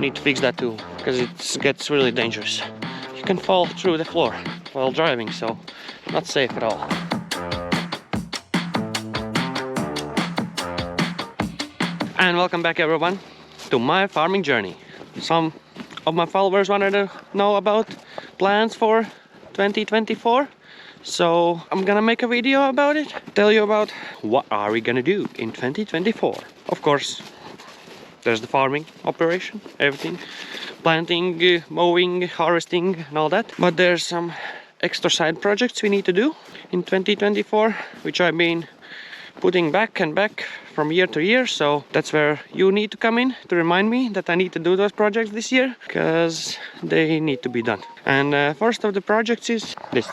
need to fix that too, because it gets really dangerous. You can fall through the floor while driving, so not safe at all. And welcome back everyone to my farming journey. Some of my followers wanted to know about plans for 2024. So I'm gonna make a video about it, tell you about what are we gonna do in 2024. Of course, there's the farming operation, everything, planting, mowing, harvesting and all that. But there's some extra side projects we need to do in 2024, which I've been putting back and back from year to year. So that's where you need to come in to remind me that I need to do those projects this year, because they need to be done. And first of the projects is this.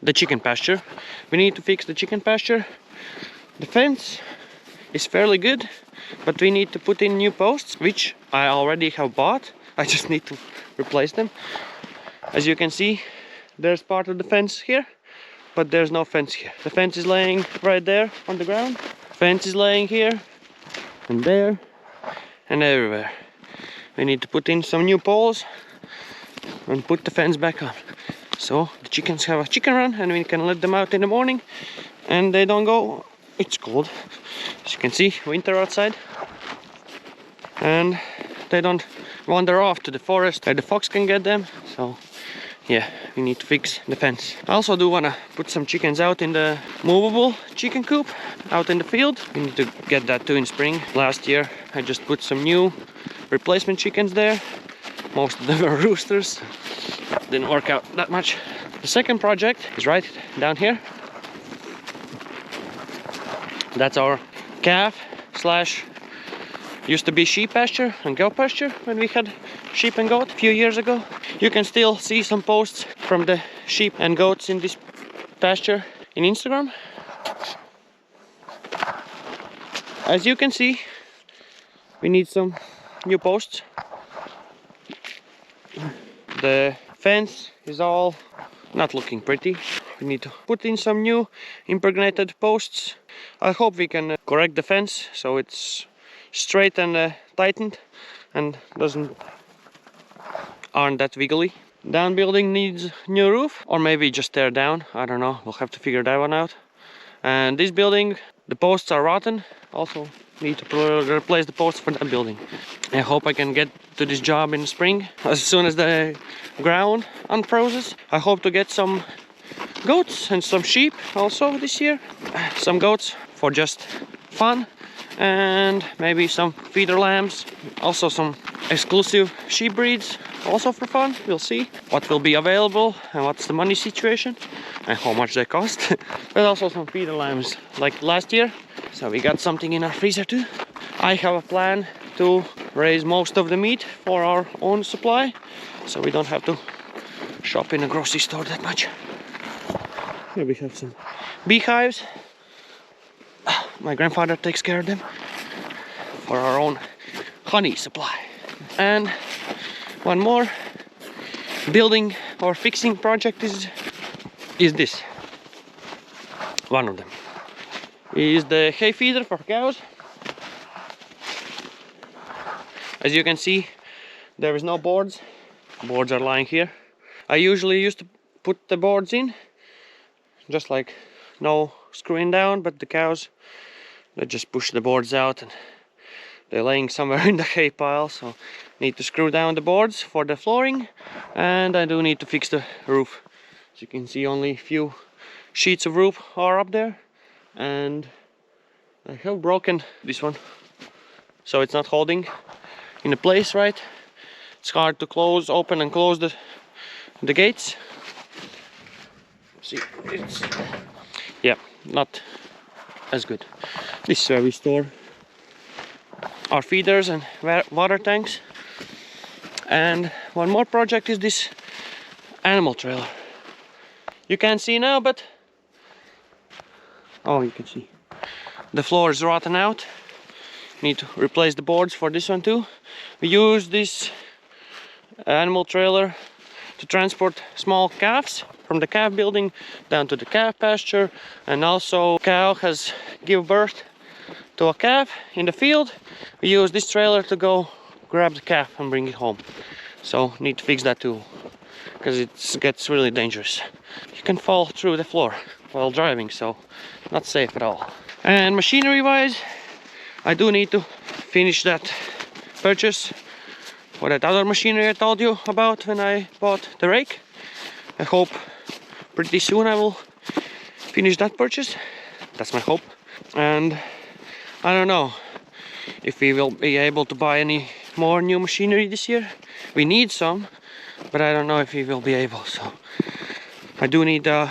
The chicken pasture. We need to fix the chicken pasture. The fence is fairly good, but we need to put in new posts, which I already have bought. I just need to replace them. As you can see, there's part of the fence here, but there's no fence here. The fence is laying right there on the ground. Fence is laying here and there and everywhere. We need to put in some new poles and put the fence back on, so the chickens have a chicken run and we can let them out in the morning and they don't go. It's cold, as you can see, winter outside, and they don't wander off to the forest where the fox can get them. So yeah, we need to fix the fence. I also do want to put some chickens out in the movable chicken coop out in the field. We need to get that too in spring. Last year I just put some new replacement chickens there. Most of them were roosters. Didn't work out that much. The second project is right down here. That's our calf slash used to be sheep pasture and goat pasture when we had sheep and goat a few years ago. You can still see some posts from the sheep and goats in this pasture in Instagram. As you can see, we need some new posts. The fence is all not looking pretty. We need to put in some new impregnated posts. I hope we can correct the fence so it's straight and tightened and aren't that wiggly. Down building needs new roof, or maybe just tear down. I don't know. We'll have to figure that one out. And this building, the posts are rotten. Also need to replace the posts for that building. I hope I can get to this job in spring as soon as the ground unfrozen. I hope to get some goats and some sheep also this year. Some goats for just fun, and maybe some feeder lambs. Also some exclusive sheep breeds also for fun. We'll see what will be available and what's the money situation and how much they cost. But also some feeder lambs like last year. So we got something in our freezer too. I have a plan to raise most of the meat for our own supply, so we don't have to shop in a grocery store that much. Here we have some beehives. My grandfather takes care of them for our own honey supply. And one more building or fixing project is this. One of them is the hay feeder for cows. As you can see, there is no boards. Boards are lying here. I usually used to put the boards in, just like no screwing down, but the cows, they just push the boards out and they're laying somewhere in the hay pile, so need to screw down the boards for the flooring, and I do need to fix the roof. As you can see, only a few sheets of roof are up there, and I have broken this one, so it's not holding in a place right. It's hard to open and close the gates. See, it's not as good. This is where we store our feeders and water tanks. And one more project is this animal trailer. You can't see now, but oh, you can see the floor is rotten out. Need to replace the boards for this one too. We use this animal trailer to transport small calves from the calf building down to the calf pasture, and also cow has give birth to a calf in the field, we use this trailer to go grab the calf and bring it home. So need to fix that too, because it gets really dangerous. You can fall through the floor while driving, so not safe at all. And machinery wise, I do need to finish that purchase for that other machinery I told you about when I bought the rake. I hope pretty soon I will finish that purchase. That's my hope. And I don't know if we will be able to buy any more new machinery this year. We need some, but I don't know if we will be able. So I do need a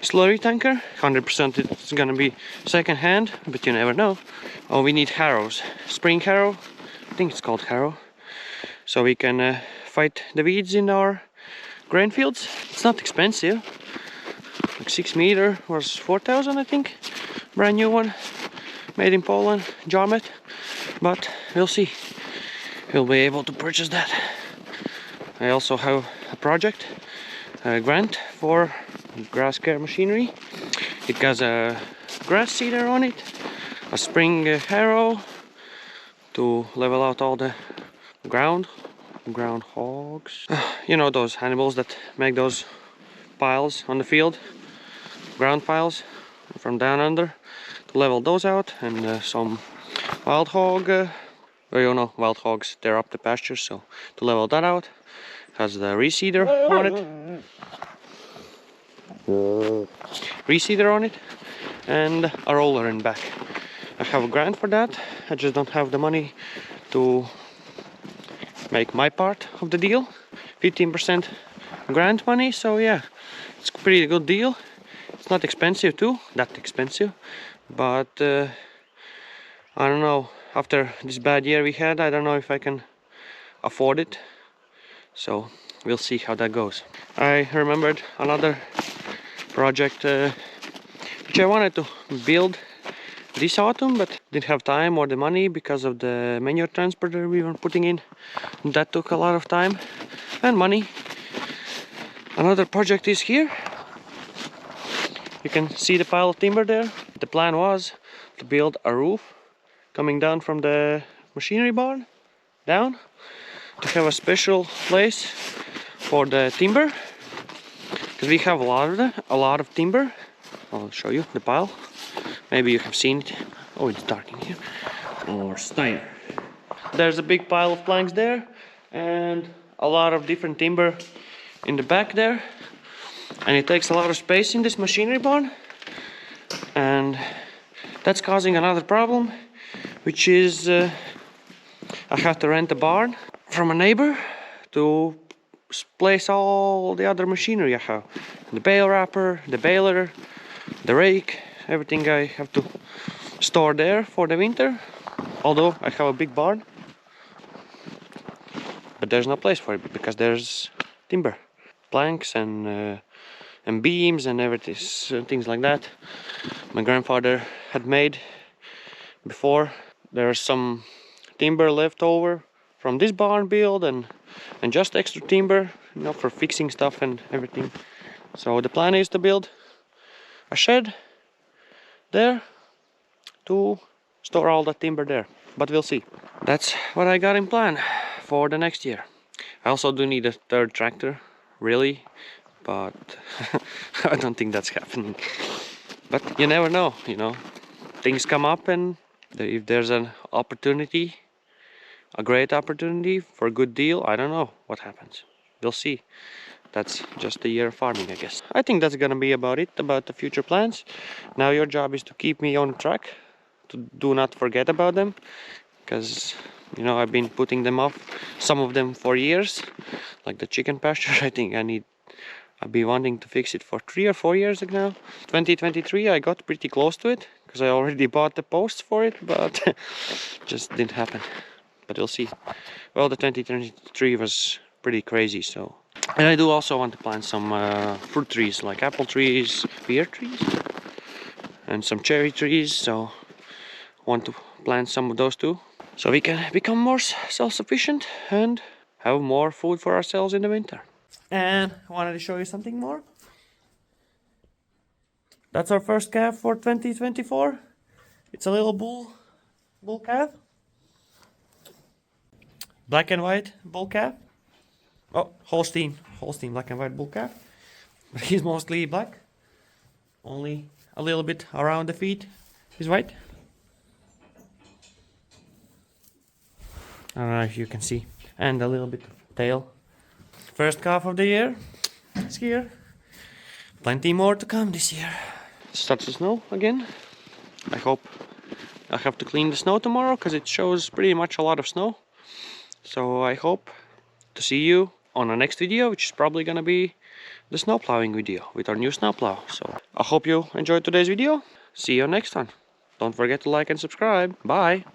slurry tanker. 100% it's gonna be second hand, but you never know. Oh, we need harrows. Spring harrow, I think it's called harrow. So we can fight the weeds in our grain fields. It's not expensive. Like 6 meter was 4,000, I think. Brand new one, made in Poland, Jarmet. But we'll see. We'll be able to purchase that. I also have a project, a grant for grass care machinery. It has a grass seeder on it, a spring harrow to level out all the ground hogs. You know those animals that make those piles on the field, ground piles from down under, to level those out. And some wild hog, well, you know, wild hogs, they're up the pasture, so to level that out. Has the reseeder on it. Reseeder on it, and a roller in back. I have a grant for that. I just don't have the money to make my part of the deal. 15% grant money, so yeah, it's a pretty good deal. It's not expensive too, that expensive, but I don't know, after this bad year we had, I don't know if I can afford it, so we'll see how that goes. I remembered another project which I wanted to build this autumn, but didn't have time or the money because of the manure transporter we were putting in. That took a lot of time and money. Another project is here. You can see the pile of timber there. The plan was to build a roof coming down from the machinery barn down, to have a special place for the timber, because we have a lot of timber. I'll show you the pile. Maybe you have seen it. Oh, it's dark in here. Or Steiner. There's a big pile of planks there, and a lot of different timber in the back there. And it takes a lot of space in this machinery barn. And that's causing another problem, which is I have to rent a barn from a neighbor to place all the other machinery I have. The bale wrapper, the baler, the rake, everything I have to store there for the winter. Although I have a big barn, but there's no place for it because there's timber, planks and beams and everything, things like that. My grandfather had made before. There's some timber left over from this barn build and just extra timber, you know, for fixing stuff and everything. So the plan is to build a shed there to store all the timber there, but we'll see. That's what I got in plan for the next year. I also do need a third tractor, really, but I don't think that's happening. But you never know, you know, things come up, and if there's an opportunity, a great opportunity for a good deal, I don't know what happens. We'll see. That's just a year of farming, I guess. I think that's gonna be about it, about the future plans. Now your job is to keep me on track, to do not forget about them, because you know I've been putting them off, some of them for years, like the chicken pasture. I think I've been wanting to fix it for 3 or 4 years now. 2023 I got pretty close to it because I already bought the posts for it, but just didn't happen. But we'll see. Well, the 2023 was pretty crazy, so. And I do also want to plant some fruit trees, like apple trees, pear trees, and some cherry trees, so I want to plant some of those too, so we can become more self-sufficient and have more food for ourselves in the winter. And I wanted to show you something more. That's our first calf for 2024. It's a little bull calf. Black and white bull calf. Oh, Holstein black and white bull calf. But he's mostly black. Only a little bit around the feet is white. I don't know if you can see. And a little bit of tail. First calf of the year is here. Plenty more to come this year. It starts to snow again. I hope I have to clean the snow tomorrow because it shows pretty much a lot of snow. So I hope to see you on the next video, which is probably gonna be the snow plowing video with our new snow plow. So I hope you enjoyed today's video. See you next one. Don't forget to like and subscribe. Bye.